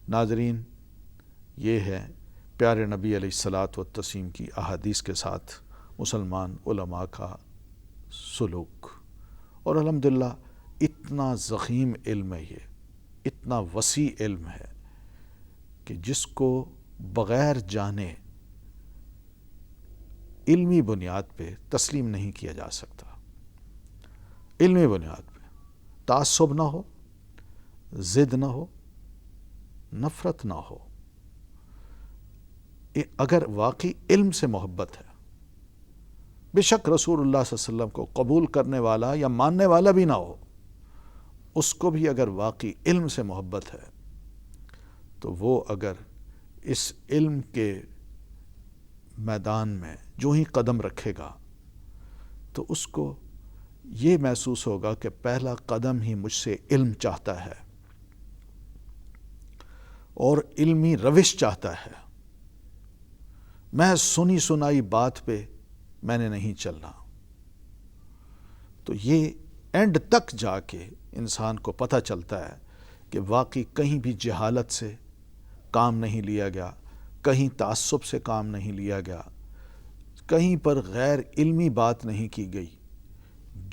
ناظرین، یہ ہے پیارے نبی علیہ الصلاۃ والتسلیم کی احادیث کے ساتھ مسلمان علماء کا سلوک، اور الحمدللہ اتنا ضخیم علم ہے، یہ اتنا وسیع علم ہے کہ جس کو بغیر جانے علمی بنیاد پہ تسلیم نہیں کیا جا سکتا۔ علمی بنیاد پہ تعصب نہ ہو، ضد نہ ہو، نفرت نہ ہو۔ اگر واقعی علم سے محبت ہے، بے شک رسول اللہ صلی اللہ علیہ وسلم کو قبول کرنے والا یا ماننے والا بھی نہ ہو، اس کو بھی اگر واقعی علم سے محبت ہے تو وہ اگر اس علم کے میدان میں جو ہی قدم رکھے گا تو اس کو یہ محسوس ہوگا کہ پہلا قدم ہی مجھ سے علم چاہتا ہے اور علمی روش چاہتا ہے۔ میں سنی سنائی بات پہ میں نے نہیں چلنا۔ تو یہ اینڈ تک جا کے انسان کو پتہ چلتا ہے کہ واقعی کہیں بھی جہالت سے کام نہیں لیا گیا، کہیں تعصب سے کام نہیں لیا گیا، کہیں پر غیر علمی بات نہیں کی گئی۔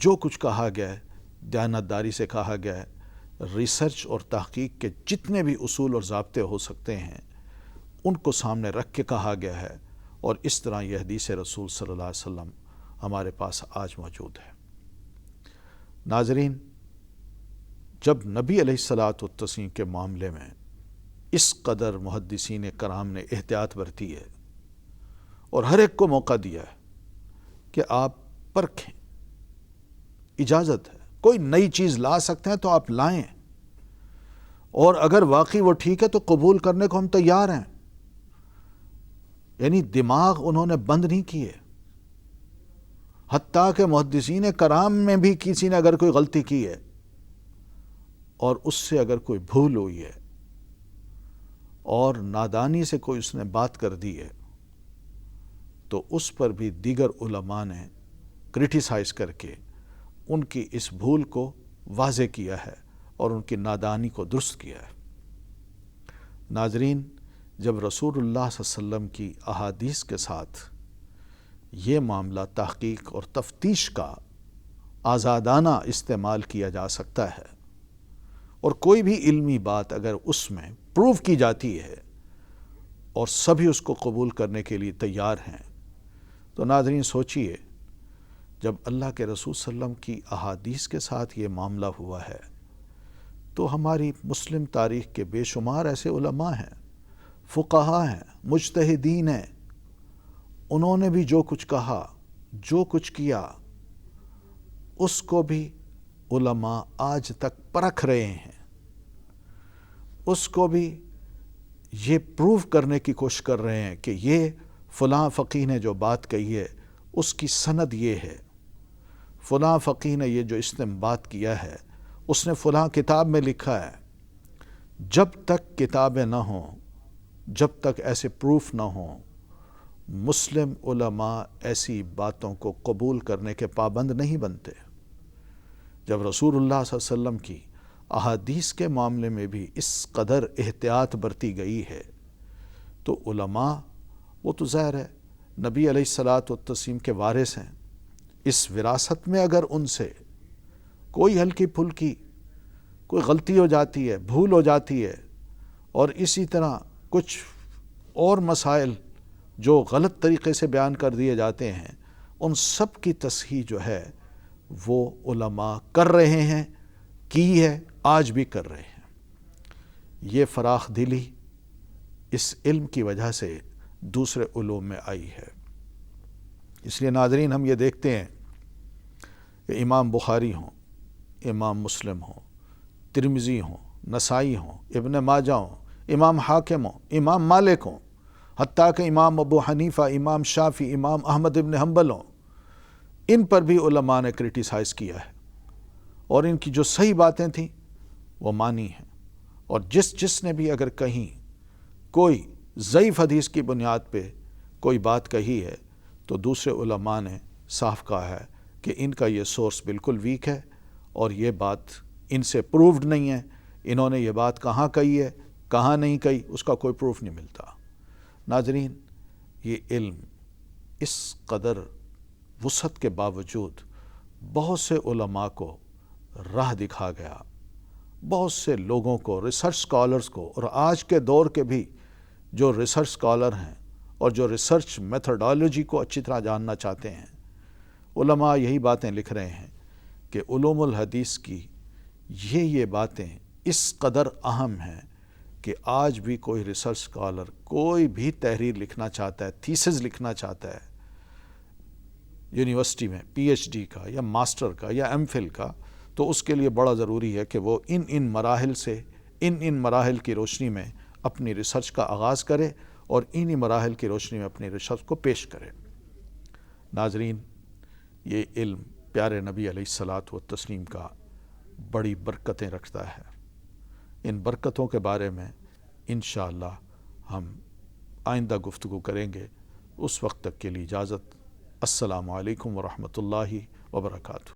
جو کچھ کہا گیا ہے دیانتداری سے کہا گیا ہے، ریسرچ اور تحقیق کے جتنے بھی اصول اور ضابطے ہو سکتے ہیں ان کو سامنے رکھ کے کہا گیا ہے، اور اس طرح یہ حدیث رسول صلی اللہ علیہ وسلم ہمارے پاس آج موجود ہے۔ ناظرین، جب نبی علیہ الصلاۃ والتسلیم کے معاملے میں اس قدر محدثین کرام نے احتیاط برتی ہے اور ہر ایک کو موقع دیا ہے کہ آپ پرکھیں، اجازت ہے، کوئی نئی چیز لا سکتے ہیں تو آپ لائیں، اور اگر واقعی وہ ٹھیک ہے تو قبول کرنے کو ہم تیار ہیں۔ یعنی دماغ انہوں نے بند نہیں کیے، حتیٰ کہ محدثین کرام میں بھی کسی نے اگر کوئی غلطی کی ہے اور اس سے اگر کوئی بھول ہوئی ہے اور نادانی سے کوئی اس نے بات کر دی ہے تو اس پر بھی دیگر علماء نے کرٹیسائز کر کے ان کی اس بھول کو واضح کیا ہے اور ان کی نادانی کو درست کیا ہے۔ ناظرین، جب رسول اللہ صلی اللہ علیہ وسلم کی احادیث کے ساتھ یہ معاملہ تحقیق اور تفتیش کا آزادانہ استعمال کیا جا سکتا ہے، اور کوئی بھی علمی بات اگر اس میں پروف کی جاتی ہے اور سبھی اس کو قبول کرنے کے لیے تیار ہیں، تو ناظرین سوچئے، جب اللہ کے رسول صلی اللہ علیہ وسلم کی احادیث کے ساتھ یہ معاملہ ہوا ہے تو ہماری مسلم تاریخ کے بے شمار ایسے علماء ہیں، فقہاء ہیں، مجتہدین ہیں، انہوں نے بھی جو کچھ کہا، جو کچھ کیا، اس کو بھی علماء آج تک پرکھ رہے ہیں، اس کو بھی یہ پروف کرنے کی کوشش کر رہے ہیں کہ یہ فلاں فقیہ نے جو بات کہی ہے اس کی سند یہ ہے، فلاں فقیہ نے یہ جو استنباط کیا ہے اس نے فلاں کتاب میں لکھا ہے۔ جب تک کتابیں نہ ہوں، جب تک ایسے پروف نہ ہوں، مسلم علماء ایسی باتوں کو قبول کرنے کے پابند نہیں بنتے۔ جب رسول اللہ صلی اللہ علیہ وسلم کی احادیث کے معاملے میں بھی اس قدر احتیاط برتی گئی ہے تو علماء، وہ تو ظاہر ہے نبی علیہ الصلاۃ والتسلیم کے وارث ہیں، اس وراثت میں اگر ان سے کوئی ہلکی پھلکی کوئی غلطی ہو جاتی ہے، بھول ہو جاتی ہے، اور اسی طرح کچھ اور مسائل جو غلط طریقے سے بیان کر دیے جاتے ہیں، ان سب کی تصحیح جو ہے وہ علماء کر رہے ہیں، کی ہے، آج بھی کر رہے ہیں۔ یہ فراخ دلی اس علم کی وجہ سے دوسرے علوم میں آئی ہے۔ اس لیے ناظرین، ہم یہ دیکھتے ہیں کہ امام بخاری ہوں، امام مسلم ہوں، ترمذی ہوں، نسائی ہوں، ابن ماجہ ہوں، امام حاکم ہوں، امام مالک ہوں، حتیٰ کہ امام ابو حنیفہ، امام شافعی، امام احمد ابن حنبل ہوں، ان پر بھی علماء نے کرٹیسائز کیا ہے اور ان کی جو صحیح باتیں تھیں وہ مانی ہیں، اور جس نے بھی اگر کہیں کوئی ضعیف حدیث کی بنیاد پہ کوئی بات کہی ہے تو دوسرے علماء نے صاف کہا ہے کہ ان کا یہ سورس بالکل ویک ہے اور یہ بات ان سے پروفڈ نہیں ہے، انہوں نے یہ بات کہاں کہی ہے، کہاں نہیں کہی اس کا کوئی پروف نہیں ملتا۔ ناظرین، یہ علم اس قدر وسعت کے باوجود بہت سے علماء کو راہ دکھا گیا، بہت سے لوگوں کو، ریسرچ سکالرز کو، اور آج کے دور کے بھی جو ریسرچ سکالر ہیں اور جو ریسرچ میتھڈالوجی کو اچھی طرح جاننا چاہتے ہیں، علماء یہی باتیں لکھ رہے ہیں کہ علوم الحدیث کی یہ باتیں اس قدر اہم ہیں کہ آج بھی کوئی ریسرچ سکالر کوئی بھی تحریر لکھنا چاہتا ہے، تھیسز لکھنا چاہتا ہے یونیورسٹی میں پی ایچ ڈی کا یا ماسٹر کا یا ایم فل کا، تو اس کے لیے بڑا ضروری ہے کہ وہ ان مراحل سے ان مراحل کی روشنی میں اپنی ریسرچ کا آغاز کرے اور انہی مراحل کی روشنی میں اپنی ریسرچ کو پیش کرے۔ ناظرین، یہ علم پیارے نبی علیہ الصلاۃ والتسلیم کا بڑی برکتیں رکھتا ہے۔ ان برکتوں کے بارے میں انشاءاللہ ہم آئندہ گفتگو کریں گے۔ اس وقت تک کے لیے اجازت۔ السلام علیکم ورحمۃ اللہ وبرکاتہ۔